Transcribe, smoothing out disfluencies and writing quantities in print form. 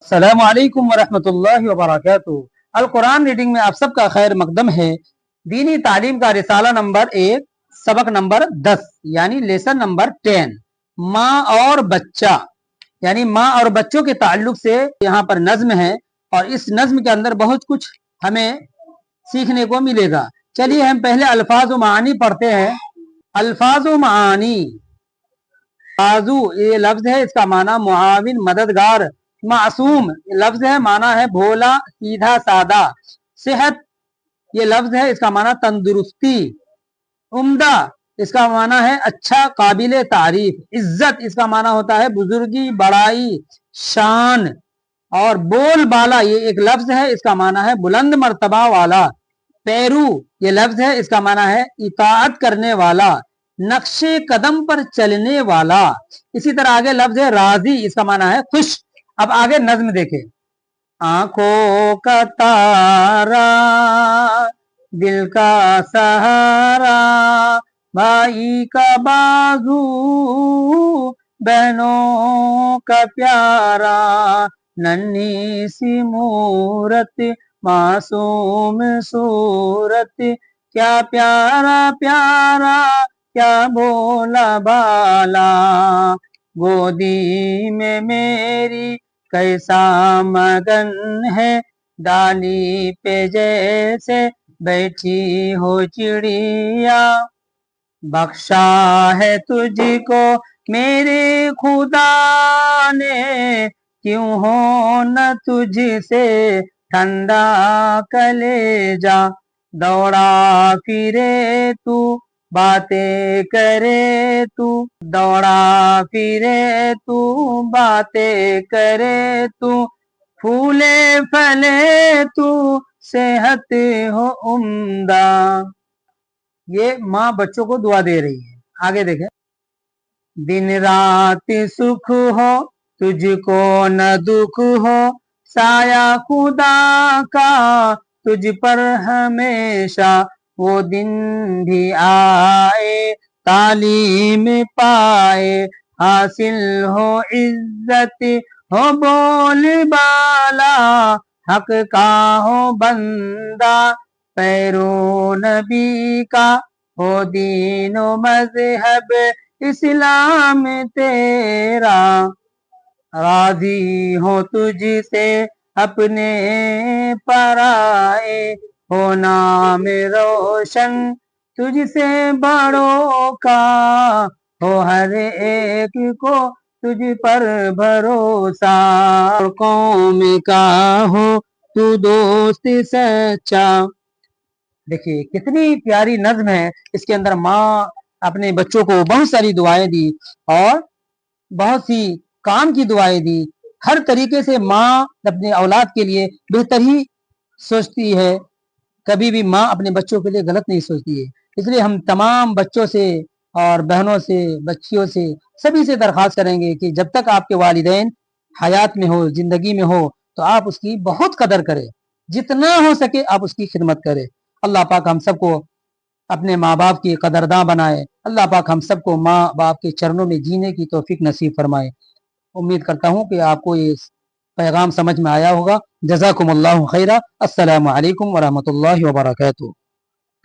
السلام علیکم ورحمۃ اللہ وبرکاتہ۔ القرآن ریڈنگ میں آپ سب کا خیر مقدم ہے۔ دینی تعلیم کا رسالہ نمبر 1 سبق نمبر 10 یعنی لیسن نمبر 10 ماں اور بچہ، یعنی ماں اور بچوں کے تعلق سے یہاں پر نظم ہے اور اس نظم کے اندر بہت کچھ ہمیں سیکھنے کو ملے گا۔ چلیے ہم پہلے الفاظ و معانی پڑھتے ہیں۔ الفاظ و معانی، بازو یہ لفظ ہے، اس کا معنی معاون مددگار۔ معصوم لفظ ہے، معنی ہے بھولا سیدھا سادہ۔ صحت یہ لفظ ہے، اس کا معنی تندرستی۔ عمدہ اس کا معنی ہے اچھا قابل تعریف۔ عزت اس کا معنی ہوتا ہے بزرگی بڑائی شان۔ اور بول بالا یہ ایک لفظ ہے، اس کا معنی ہے بلند مرتبہ والا۔ پیرو یہ لفظ ہے، اس کا معنی ہے اطاعت کرنے والا نقش قدم پر چلنے والا۔ اسی طرح آگے لفظ ہے راضی، اس کا معنی ہے خوش۔ اب آگے نظم دیکھیں۔ آنکھوں کا تارا دل کا سہارا بھائی کا بازو بہنوں کا پیارا ننھی سی مورت معصوم صورت کیا پیارا پیارا کیا بولا بالا گودی میں میری کیسا مگن ہے ڈالی پہ جیسے بیٹھی ہو چڑیا بخشا ہے تجھ کو میرے خدا نے کیوں ہو نہ تجھ سے ٹھنڈا کلیجا دوڑا پھرے تو باتیں کرے تو دوڑا پھرے تو باتیں کرے تو پھولے پھلے تو صحت ہو عمدہ۔ یہ ماں بچوں کو دعا دے رہی ہے۔ آگے دیکھیں۔ دن رات سکھ ہو تجھ کو نہ دکھ ہو سایہ خدا کا تجھ پر ہمیشہ وہ دن بھی آئے تعلیم پائے حاصل ہو عزت ہو بول بالا حق کا ہو بندہ پیرو نبی کا ہو دین و مذہب اسلام تیرا راضی ہو تجھ سے اپنے پرائے ہو نام روشن تجھ سے بڑوں کا ہو ہر ایک کو تجھ پر بھروسہ قوم کا ہو تو دوست سچا۔ دیکھیے کتنی پیاری نظم ہے۔ اس کے اندر ماں اپنے بچوں کو بہت ساری دعائیں دی اور بہت سی کام کی دعائیں دی۔ ہر طریقے سے ماں اپنے اولاد کے لیے بہتر ہی سوچتی ہے، کبھی بھی ماں اپنے بچوں کے لیے غلط نہیں سوچتی ہے۔ اس لیے ہم تمام بچوں سے اور بہنوں سے بچیوں سے سبھی سے درخواست کریں گے کہ جب تک آپ کے والدین حیات میں ہو زندگی میں ہو تو آپ اس کی بہت قدر کریں، جتنا ہو سکے آپ اس کی خدمت کریں۔ اللہ پاک ہم سب کو اپنے ماں باپ کی قدرداں بنائے۔ اللہ پاک ہم سب کو ماں باپ کے چرنوں میں جینے کی توفیق نصیب فرمائے۔ امید کرتا ہوں کہ آپ کو یہ پیغام سمجھ میں آیا ہوگا۔ جزاکم اللہ خیرہ۔ السلام علیکم ورحمۃ اللہ وبرکاتہ۔